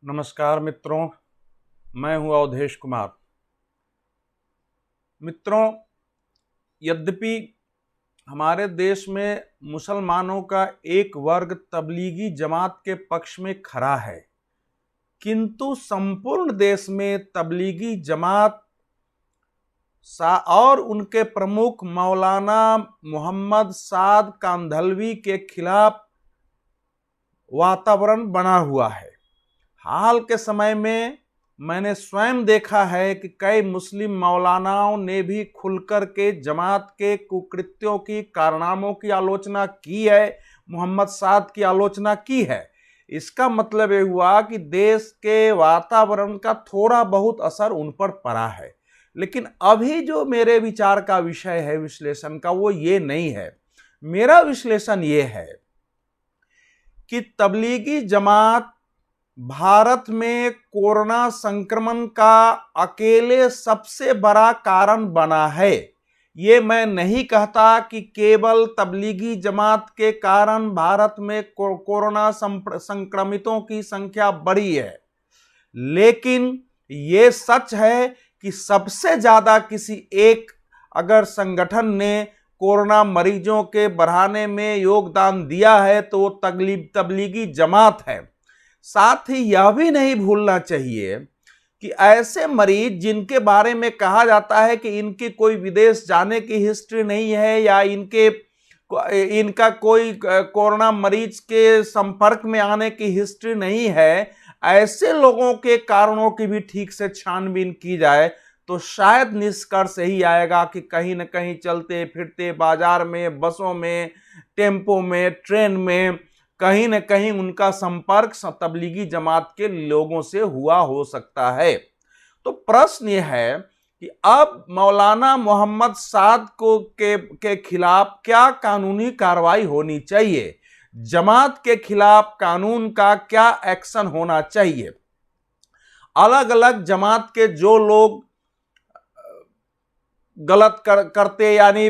नमस्कार मित्रों, मैं हूं अवधेश कुमार। मित्रों, यद्यपि हमारे देश में मुसलमानों का एक वर्ग तबलीगी जमात के पक्ष में खड़ा है, किंतु संपूर्ण देश में तबलीगी जमात और उनके प्रमुख मौलाना मोहम्मद साद कांधलवी के खिलाफ वातावरण बना हुआ है। हाल के समय में मैंने स्वयं देखा है कि कई मुस्लिम मौलानाओं ने भी खुलकर के जमात के कुकृत्यों की, कारनामों की आलोचना की है, मोहम्मद साद की आलोचना की है। इसका मतलब ये हुआ कि देश के वातावरण का थोड़ा बहुत असर उन पर पड़ा है। लेकिन अभी जो मेरे विचार का विषय है विश्लेषण का, वो ये नहीं है। मेरा विश्लेषण ये है कि तबलीगी जमात भारत में कोरोना संक्रमण का अकेले सबसे बड़ा कारण बना है। ये मैं नहीं कहता कि केवल तबलीगी जमात के कारण भारत में कोरोना संक्रमितों की संख्या बढ़ी है, लेकिन ये सच है कि सबसे ज्यादा किसी एक अगर संगठन ने कोरोना मरीजों के बढ़ाने में योगदान दिया है तो वो तबलीगी जमात है। साथ ही यह भी नहीं भूलना चाहिए कि ऐसे मरीज जिनके बारे में कहा जाता है कि इनकी कोई विदेश जाने की हिस्ट्री नहीं है या इनका कोई कोरोना मरीज के संपर्क में आने की हिस्ट्री नहीं है, ऐसे लोगों के कारणों की भी ठीक से छानबीन की जाए तो शायद निष्कर्ष यही आएगा कि कहीं न कहीं चलते फिरते बाजार में, बसों में, टेम्पो में, ट्रेन में कहीं न कहीं उनका संपर्क तबलीगी जमात के लोगों से हुआ हो सकता है। तो प्रश्न यह है कि अब मौलाना मोहम्मद साद के खिलाफ क्या कानूनी कार्रवाई होनी चाहिए, जमात के खिलाफ कानून का क्या एक्शन होना चाहिए। अलग अलग जमात के जो लोग गलत करते यानी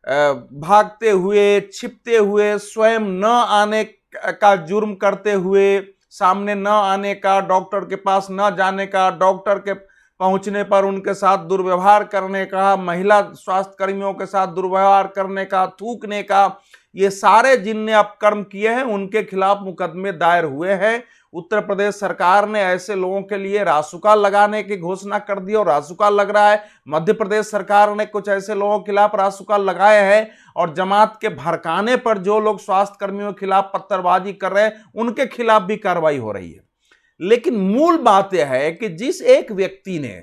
भागते हुए, छिपते हुए, स्वयं न आने का जुर्म करते हुए, सामने न आने का, डॉक्टर के पास न जाने का, डॉक्टर के पहुंचने पर उनके साथ दुर्व्यवहार करने का, महिला स्वास्थ्य कर्मियों के साथ दुर्व्यवहार करने का, थूकने का, ये सारे जिनने अपकर्म किए हैं उनके खिलाफ मुकदमे दायर हुए हैं। उत्तर प्रदेश सरकार ने ऐसे लोगों के लिए रासुका लगाने की घोषणा कर दी और रासुका लग रहा है। मध्य प्रदेश सरकार ने कुछ ऐसे लोगों के खिलाफ रासुका लगाए हैं और जमात के भड़काने पर जो लोग स्वास्थ्य कर्मियों के खिलाफ पत्थरबाजी कर रहे हैं उनके खिलाफ भी कार्रवाई हो रही है। लेकिन मूल बात यह है कि जिस एक व्यक्ति ने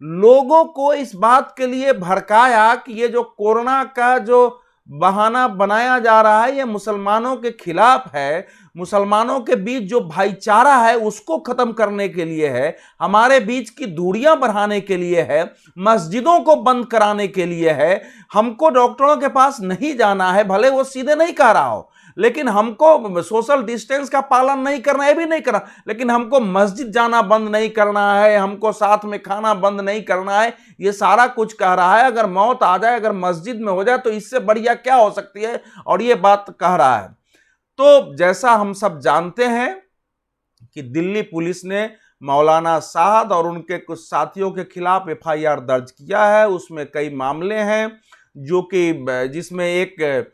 लोगों को इस बात के लिए भड़काया कि ये जो कोरोना का जो बहाना बनाया जा रहा है ये मुसलमानों के खिलाफ है, मुसलमानों के बीच जो भाईचारा है उसको खत्म करने के लिए है, हमारे बीच की दूरियां बढ़ाने के लिए है, मस्जिदों को बंद कराने के लिए है, हमको डॉक्टरों के पास नहीं जाना है, भले वो सीधे नहीं कह रहा हो, लेकिन हमको सोशल डिस्टेंस का पालन नहीं करना है, भी नहीं करना, लेकिन हमको मस्जिद जाना बंद नहीं करना है, हमको साथ में खाना बंद नहीं करना है, ये सारा कुछ कह रहा है। अगर मौत आ जाए, अगर मस्जिद में हो जाए तो इससे बढ़िया क्या हो सकती है, और ये बात कह रहा है। तो जैसा हम सब जानते हैं कि दिल्ली पुलिस ने मौलाना साद और उनके कुछ साथियों के खिलाफ एफआईआर दर्ज किया है। उसमें कई मामले हैं जो कि जिसमें एक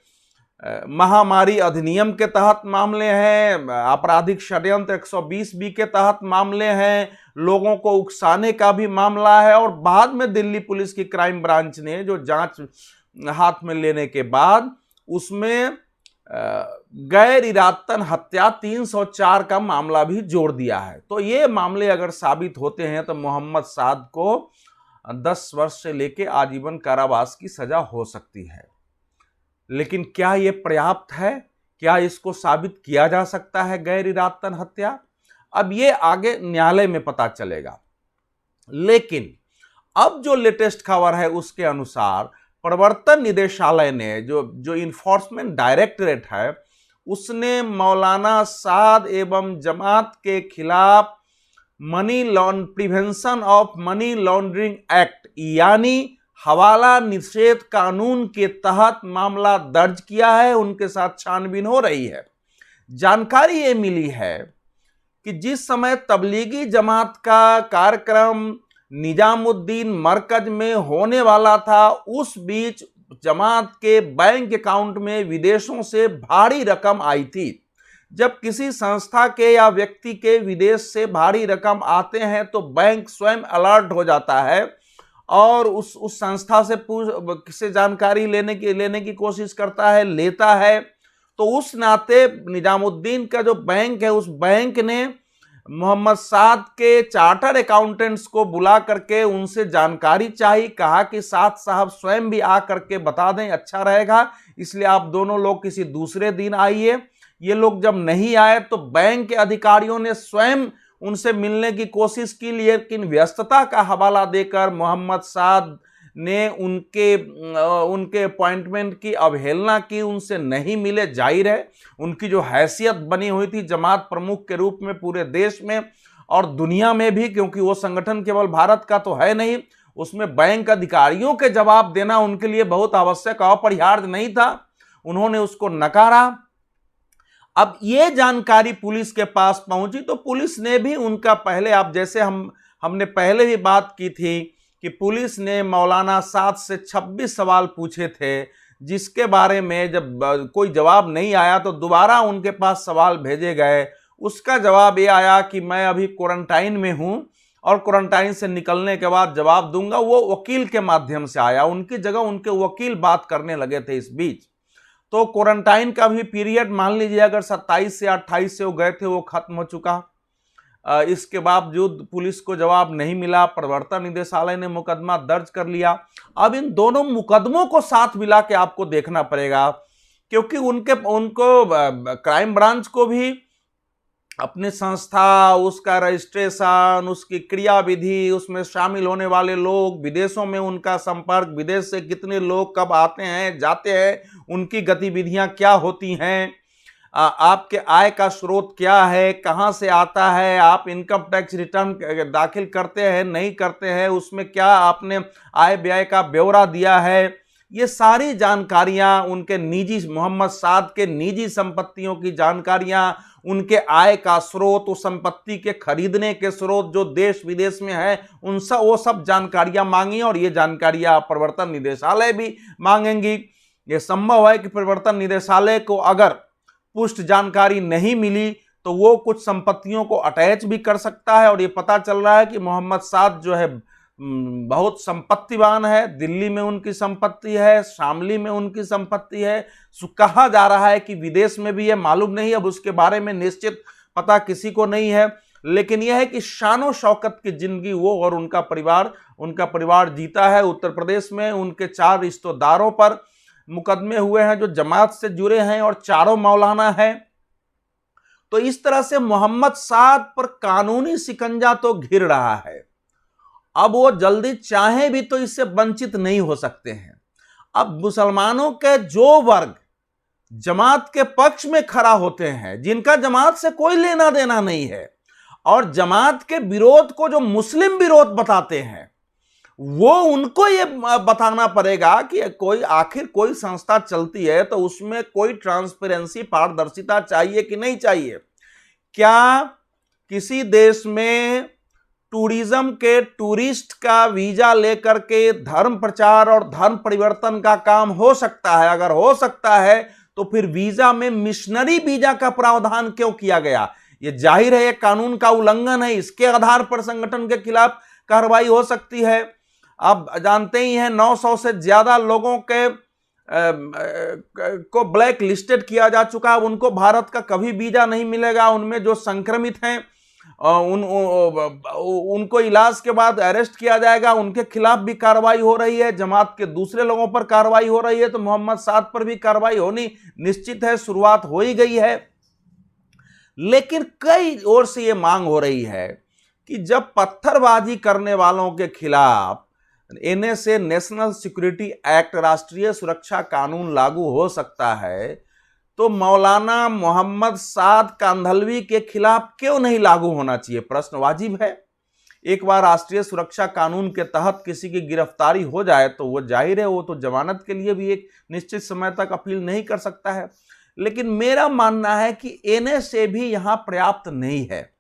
महामारी अधिनियम के तहत मामले हैं, आपराधिक षड्यंत्र 120 के तहत मामले हैं, लोगों को उकसाने का भी मामला है, और बाद में दिल्ली पुलिस की क्राइम ब्रांच ने जो जांच हाथ में लेने के बाद उसमें गैर इरादतन हत्या 304 का मामला भी जोड़ दिया है। तो ये मामले अगर साबित होते हैं तो मोहम्मद साद को 10 वर्ष से लेकर आजीवन कारावास की सजा हो सकती है। लेकिन क्या यह पर्याप्त है? क्या इसको साबित किया जा सकता है गैर इरादतन हत्या? अब ये आगे न्यायालय में पता चलेगा। लेकिन अब जो लेटेस्ट खबर है उसके अनुसार प्रवर्तन निदेशालय ने जो इन्फोर्समेंट डायरेक्टरेट है उसने मौलाना साद एवं जमात के खिलाफ prevention of money laundering act यानी हवाला निषेध कानून के तहत मामला दर्ज किया है। उनके साथ छानबीन हो रही है। जानकारी ये मिली है कि जिस समय तबलीगी जमात का कार्यक्रम निजामुद्दीन मरकज में होने वाला था, उस बीच जमात के बैंक अकाउंट में विदेशों से भारी रकम आई थी। जब किसी संस्था के या व्यक्ति के विदेश से भारी रकम आते हैं तो बैंक स्वयं अलर्ट हो जाता है और उस संस्था से जानकारी लेने की कोशिश करता है, लेता है। तो उस नाते निजामुद्दीन का जो बैंक है, उस बैंक ने मोहम्मद साद के चार्टर्ड अकाउंटेंट्स को बुला करके उनसे जानकारी चाहिए। कहा कि साद साहब स्वयं भी आ करके बता दें, अच्छा रहेगा, इसलिए आप दोनों लोग किसी दूसरे दिन आइए। ये लोग जब नहीं आए तो बैंक के अधिकारियों ने स्वयं उनसे मिलने की कोशिश की, लेकिन व्यस्तता का हवाला देकर मोहम्मद साद ने उनके अपॉइंटमेंट की अवहेलना की, उनसे नहीं मिले। जाहिर है उनकी जो हैसियत बनी हुई थी जमात प्रमुख के रूप में पूरे देश में और दुनिया में भी, क्योंकि वो संगठन केवल भारत का तो है नहीं, उसमें बैंक अधिकारियों के जवाब देना उनके लिए बहुत आवश्यक अपरिहार्य नहीं था, उन्होंने उसको नकारा। अब ये जानकारी पुलिस के पास पहुंची तो पुलिस ने भी उनका पहले, आप जैसे हमने पहले भी बात की थी कि पुलिस ने मौलाना साद से 26 सवाल पूछे थे, जिसके बारे में जब कोई जवाब नहीं आया तो दोबारा उनके पास सवाल भेजे गए। उसका जवाब ये आया कि मैं अभी क्वारंटाइन में हूं और क्वारंटाइन से निकलने के बाद जवाब दूंगा। वो वकील के माध्यम से आया, उनकी जगह उनके वकील बात करने लगे थे इस बीच। तो क्वारंटाइन का भी पीरियड मान लीजिए अगर 27 से 28 से वो गए थे, वो खत्म हो चुका। इसके बावजूद पुलिस को जवाब नहीं मिला, प्रवर्तन निदेशालय ने मुकदमा दर्ज कर लिया। अब इन दोनों मुकदमों को साथ मिला के आपको देखना पड़ेगा, क्योंकि उनको क्राइम ब्रांच को भी अपनी संस्था, उसका रजिस्ट्रेशन, उसकी क्रियाविधि, उसमें शामिल होने वाले लोग, विदेशों में उनका संपर्क, विदेश से कितने लोग कब आते हैं जाते हैं, उनकी गतिविधियां क्या होती हैं, आपके आय का स्रोत क्या है, कहां से आता है, आप इनकम टैक्स रिटर्न दाखिल करते हैं नहीं करते हैं, उसमें क्या आपने आय व्यय का ब्यौरा दिया है, ये सारी जानकारियां, उनके निजी, मोहम्मद साद के निजी संपत्तियों की जानकारियां, उनके आय का स्रोत, उस संपत्ति के खरीदने के स्रोत जो देश विदेश में है, वो सब जानकारियां मांगी और ये जानकारियां प्रवर्तन निदेशालय भी मांगेंगी। ये संभव है कि प्रवर्तन निदेशालय को अगर पुष्ट जानकारी नहीं मिली तो वो कुछ संपत्तियों को अटैच भी कर सकता है। और ये पता चल रहा है कि मोहम्मद साद जो है बहुत संपत्तिवान है, दिल्ली में उनकी संपत्ति है, शामली में उनकी संपत्ति है, कहा जा रहा है कि विदेश में भी है, मालूम नहीं, अब उसके बारे में निश्चित पता किसी को नहीं है। लेकिन यह है कि शानो शौकत की जिंदगी वो और उनका परिवार जीता है। उत्तर प्रदेश में उनके 4 रिश्तेदारों पर मुकदमे हुए हैं जो जमात से जुड़े हैं और चारों मौलाना हैं। तो इस तरह से मोहम्मद साद पर कानूनी शिकंजा तो घिर रहा है। अब वो जल्दी चाहे भी तो इससे वंचित नहीं हो सकते हैं। अब मुसलमानों के जो वर्ग जमात के पक्ष में खड़ा होते हैं, जिनका जमात से कोई लेना देना नहीं है, और जमात के विरोध को जो मुस्लिम विरोध बताते हैं, वो उनको ये बताना पड़ेगा कि आखिर कोई संस्था चलती है तो उसमें कोई ट्रांसपेरेंसी, पारदर्शिता चाहिए कि नहीं चाहिए। क्या किसी देश में टूरिज्म के टूरिस्ट का वीजा लेकर के धर्म प्रचार और धर्म परिवर्तन का काम हो सकता है? अगर हो सकता है तो फिर वीजा में मिशनरी वीजा का प्रावधान क्यों किया गया? ये जाहिर है एक कानून का उल्लंघन है। इसके आधार पर संगठन के खिलाफ कार्रवाई हो सकती है। आप जानते ही हैं 900 से ज्यादा लोगों को ब्लैक लिस्टेड किया जा चुका है। उनको भारत का कभी वीजा नहीं मिलेगा। उनमें जो संक्रमित हैं उनको इलाज के बाद अरेस्ट किया जाएगा, उनके खिलाफ भी कार्रवाई हो रही है। जमात के दूसरे लोगों पर कार्रवाई हो रही है, तो मोहम्मद साद पर भी कार्रवाई होनी निश्चित है, शुरुआत हो ही गई है। लेकिन कई ओर से यह मांग हो रही है कि जब पत्थरबाजी करने वालों के खिलाफ एनएसए, नेशनल सिक्योरिटी एक्ट, राष्ट्रीय सुरक्षा कानून लागू हो सकता है, तो मौलाना मोहम्मद साद कांधलवी के खिलाफ क्यों नहीं लागू होना चाहिए? प्रश्न वाजिब है। एक बार राष्ट्रीय सुरक्षा कानून के तहत किसी की गिरफ्तारी हो जाए तो वो जाहिर है वो तो जमानत के लिए भी एक निश्चित समय तक अपील नहीं कर सकता है। लेकिन मेरा मानना है कि एनएसए भी यहां पर्याप्त नहीं है।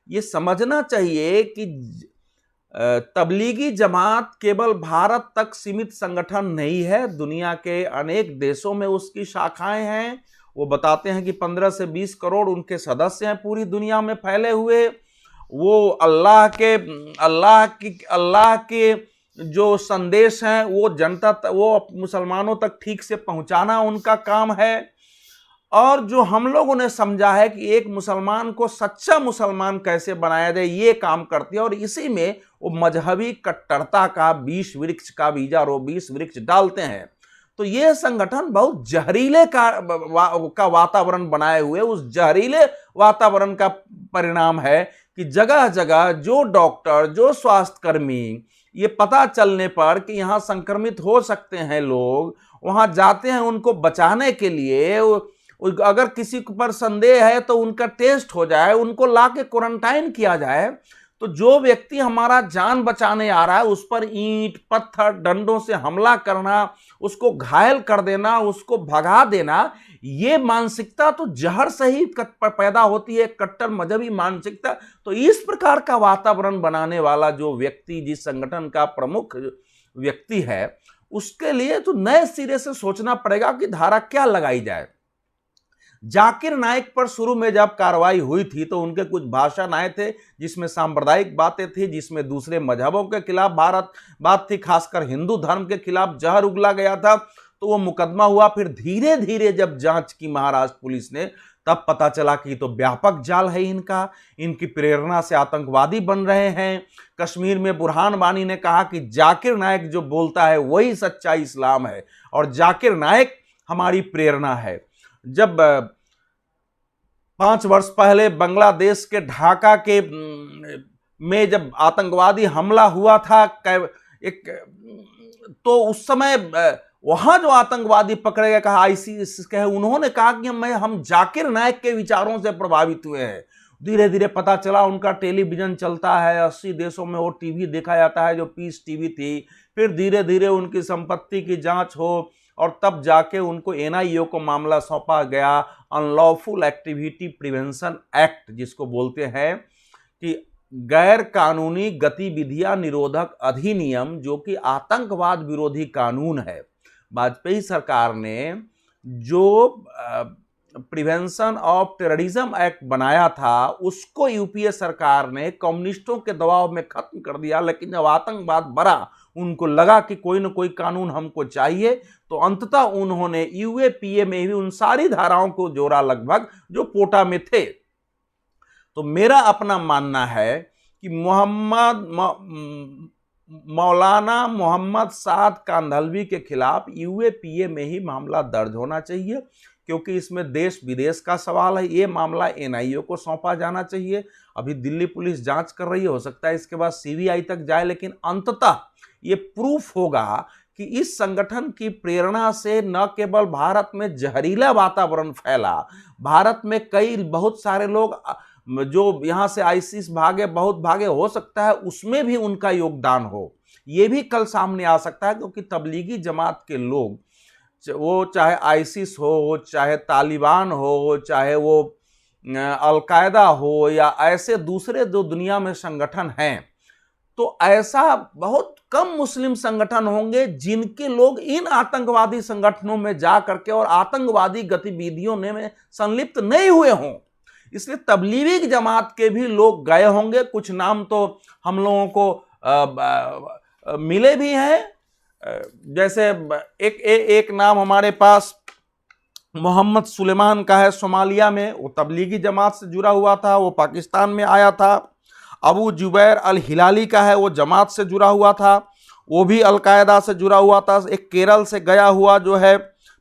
ये समझना चाहिए कि तबलीगी जमात केवल भारत तक सीमित संगठन नहीं है, दुनिया के अनेक देशों में उसकी शाखाएं हैं। वो बताते हैं कि 15 से 20 करोड़ उनके सदस्य हैं पूरी दुनिया में फैले हुए। वो अल्लाह के जो संदेश हैं वो जनता वो मुसलमानों तक ठीक से पहुंचाना उनका काम है। और जो हम लोगों ने समझा है कि एक मुसलमान को सच्चा मुसलमान कैसे बनाया जाए, ये काम करती है। और इसी में वो मजहबी कट्टरता का बीज वृक्ष डालते हैं। तो ये संगठन बहुत जहरीले का वातावरण बनाए हुए, उस जहरीले वातावरण का परिणाम है कि जगह जगह जो डॉक्टर, जो स्वास्थ्यकर्मी ये पता चलने पर कि यहाँ संक्रमित हो सकते हैं लोग, वहां जाते हैं उनको बचाने के लिए। अगर किसी पर संदेह है तो उनका टेस्ट हो जाए, उनको लाके क्वारंटाइन किया जाए। तो जो व्यक्ति हमारा जान बचाने आ रहा है उस पर ईंट पत्थर डंडों से हमला करना, उसको घायल कर देना, उसको भगा देना, ये मानसिकता तो जहर से ही पैदा होती है, कट्टर मजहबी मानसिकता। तो इस प्रकार का वातावरण बनाने वाला जो व्यक्ति, जिस संगठन का प्रमुख व्यक्ति है, उसके लिए तो नए सिरे से सोचना पड़ेगा कि धारा क्या लगाई जाए। जाकिर नाइक पर शुरू में जब कार्रवाई हुई थी तो उनके कुछ भाषण आए थे जिसमें सांप्रदायिक बातें थी, जिसमें दूसरे मजहबों के खिलाफ बात थी, खासकर हिंदू धर्म के खिलाफ जहर उगला गया था। तो वो मुकदमा हुआ। फिर धीरे धीरे जब जांच की महाराष्ट्र पुलिस ने, तब पता चला कि तो व्यापक जाल है इनका, इनकी प्रेरणा से आतंकवादी बन रहे हैं। कश्मीर में बुरहान वानी ने कहा कि जाकिर नाइक जो बोलता है वही सच्चा इस्लाम है और जाकिर नाइक हमारी प्रेरणा है। जब 5 वर्ष पहले बांग्लादेश के ढाका के में जब आतंकवादी हमला हुआ था तो उस समय वहां जो आतंकवादी पकड़े गए, कहा आईसीस कहे, उन्होंने कहा कि हम जाकिर नाइक के विचारों से प्रभावित हुए हैं। धीरे धीरे पता चला उनका टेलीविजन चलता है, 80 देशों में वो टीवी देखा जाता है जो पीस टीवी थी। फिर धीरे धीरे उनकी संपत्ति की जांच हो और तब जाके उनको एनआईए को मामला सौंपा गया, अनलॉफुल एक्टिविटी प्रिवेंशन एक्ट जिसको बोलते हैं, कि गैर कानूनी गतिविधियां निरोधक अधिनियम, जो कि आतंकवाद विरोधी कानून है। वाजपेयी सरकार ने जो प्रिवेंशन ऑफ टेररिज्म एक्ट बनाया था उसको यूपीए सरकार ने कम्युनिस्टों के दबाव में खत्म कर दिया। लेकिन जब आतंकवाद बढ़ा, उनको लगा कि कोई ना कोई कानून हमको चाहिए, तो अंततः उन्होंने यूएपीए में भी उन सारी धाराओं को जोड़ा लगभग जो पोटा में थे। तो मेरा अपना मानना है कि मौलाना मोहम्मद साद कांधलवी के खिलाफ यूएपीए में ही मामला दर्ज होना चाहिए, क्योंकि इसमें देश विदेश का सवाल है। ये मामला एनआईए को सौंपा जाना चाहिए। अभी दिल्ली पुलिस जांच कर रही है, हो सकता है इसके बाद सीबीआई तक जाए, लेकिन अंततः ये प्रूफ होगा कि इस संगठन की प्रेरणा से न केवल भारत में जहरीला वातावरण फैला, भारत में बहुत सारे लोग जो यहां से आईसिस बहुत भागे, हो सकता है उसमें भी उनका योगदान हो। ये भी कल सामने आ सकता है, क्योंकि तबलीगी जमात के लोग, वो चाहे आईसिस हो, चाहे तालिबान हो, चाहे वो अलकायदा हो, या ऐसे दूसरे जो दुनिया में संगठन हैं, तो ऐसा बहुत कम मुस्लिम संगठन होंगे जिनके लोग इन आतंकवादी संगठनों में जा करके और आतंकवादी गतिविधियों में संलिप्त नहीं हुए हों। इसलिए तबलीगी जमात के भी लोग गए होंगे। कुछ नाम तो हम लोगों को मिले भी हैं। जैसे एक नाम हमारे पास मोहम्मद सुलेमान का है, सोमालिया में, वो तबलीगी जमात से जुड़ा हुआ था, वो पाकिस्तान में आया था। अबू जुबैर अल हिलाली का है, वो जमात से जुड़ा हुआ था, वो भी अलकायदा से जुड़ा हुआ था। एक केरल से गया हुआ जो है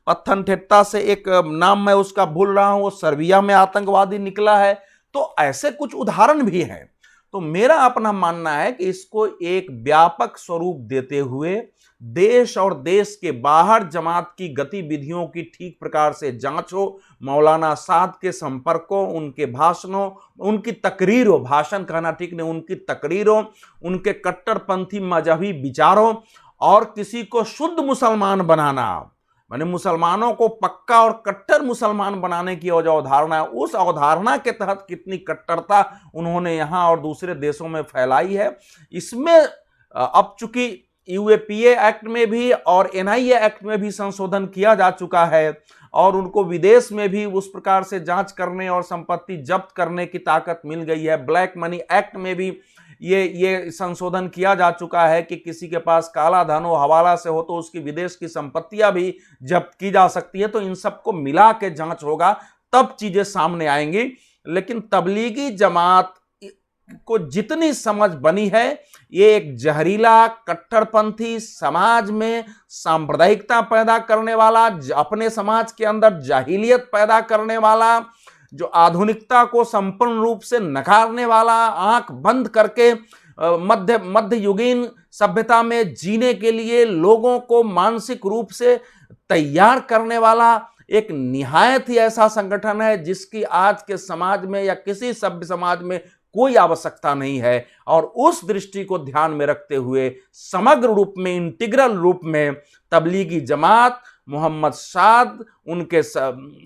पत्थनथिट्टा से, एक नाम मैं उसका भूल रहा हूं, वो सर्बिया में आतंकवादी निकला है। तो ऐसे कुछ उदाहरण भी हैं। तो मेरा अपना मानना है कि इसको एक व्यापक स्वरूप देते हुए देश और देश के बाहर जमात की गतिविधियों की ठीक प्रकार से जांच हो। मौलाना साद के संपर्कों, उनके भाषणों, उनकी तकरीरों, भाषण कहना ठीक नहीं, उनकी तकरीरों, उनके कट्टरपंथी मजहबी विचारों और किसी को शुद्ध मुसलमान बनाना, माने मुसलमानों को पक्का और कट्टर मुसलमान बनाने की जो अवधारणा है, उस अवधारणा के तहत कितनी कट्टरता उन्होंने यहाँ और दूसरे देशों में फैलाई है। इसमें अब चूंकि यूएपीए एक्ट में भी और एनआईए एक्ट में भी संशोधन किया जा चुका है और उनको विदेश में भी उस प्रकार से जांच करने और संपत्ति जब्त करने की ताकत मिल गई है। ब्लैक मनी एक्ट में भी ये संशोधन किया जा चुका है कि किसी के पास काला धन हो, हवाला से हो, तो उसकी विदेश की संपत्तियां भी जब्त की जा सकती है। तो इन सबको मिला के जांच होगा, तब चीजें सामने आएंगी। लेकिन तबलीगी जमात को जितनी समझ बनी है, ये एक जहरीला कट्टरपंथी, समाज में सांप्रदायिकता पैदा करने वाला, अपने समाज के अंदर जाहिलियत पैदा करने वाला, जो आधुनिकता को संपूर्ण रूप से नकारने वाला, आंख बंद करके मध्ययुगीन सभ्यता में जीने के लिए लोगों को मानसिक रूप से तैयार करने वाला एक निहायत ही ऐसा संगठन है जिसकी आज के समाज में या किसी सभ्य समाज में कोई आवश्यकता नहीं है। और उस दृष्टि को ध्यान में रखते हुए समग्र रूप में, इंटीग्रल रूप में तबलीगी जमात, मोहम्मद साद, उनके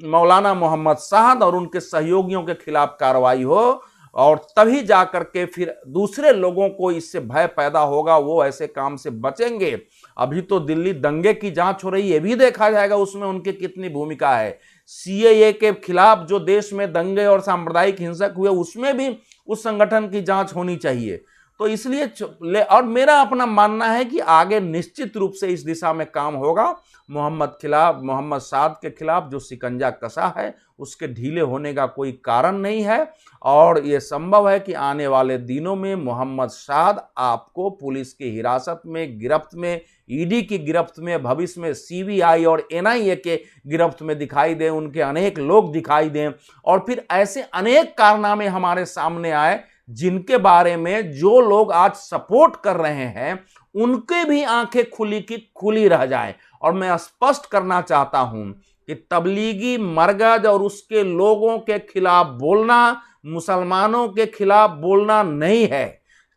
मौलाना मोहम्मद साद और उनके सहयोगियों के खिलाफ कार्रवाई हो, और तभी जाकर के फिर दूसरे लोगों को इससे भय पैदा होगा, वो ऐसे काम से बचेंगे। अभी तो दिल्ली दंगे की जांच हो रही है, ये भी देखा जाएगा उसमें उनकी कितनी भूमिका है। सीएए के खिलाफ जो देश में दंगे और सांप्रदायिक हिंसक हुए, उसमें भी उस संगठन की जांच होनी चाहिए। तो इसलिए और मेरा अपना मानना है कि आगे निश्चित रूप से इस दिशा में काम होगा। मोहम्मद साद के खिलाफ जो शिकंजा कसा है, उसके ढीले होने का कोई कारण नहीं है। और यह संभव है कि आने वाले दिनों में मोहम्मद साद आपको पुलिस की हिरासत में, गिरफ्त में, ईडी की गिरफ्त में, भविष्य में सीबीआई और एनआईए के गिरफ्त में दिखाई दें, उनके अनेक लोग दिखाई दें, और फिर ऐसे अनेक कारनामे हमारे सामने आए जिनके बारे में जो लोग आज सपोर्ट कर रहे हैं उनके भी आंखें खुली की खुली रह जाएं। और मैं स्पष्ट करना चाहता हूं कि तबलीगी मरकज और उसके लोगों के खिलाफ बोलना मुसलमानों के खिलाफ बोलना नहीं है।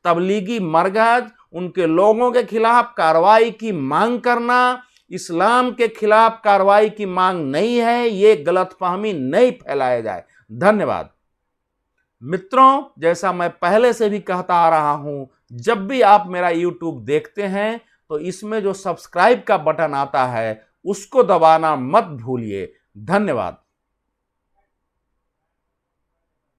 तबलीगी मरकज, उनके लोगों के खिलाफ कार्रवाई की मांग करना इस्लाम के खिलाफ कार्रवाई की मांग नहीं है। ये गलतफहमी नहीं फैलाया जाए। धन्यवाद मित्रों। जैसा मैं पहले से भी कहता आ रहा हूं, जब भी आप मेरा YouTube देखते हैं तो इसमें जो सब्सक्राइब का बटन आता है उसको दबाना मत भूलिए। धन्यवाद।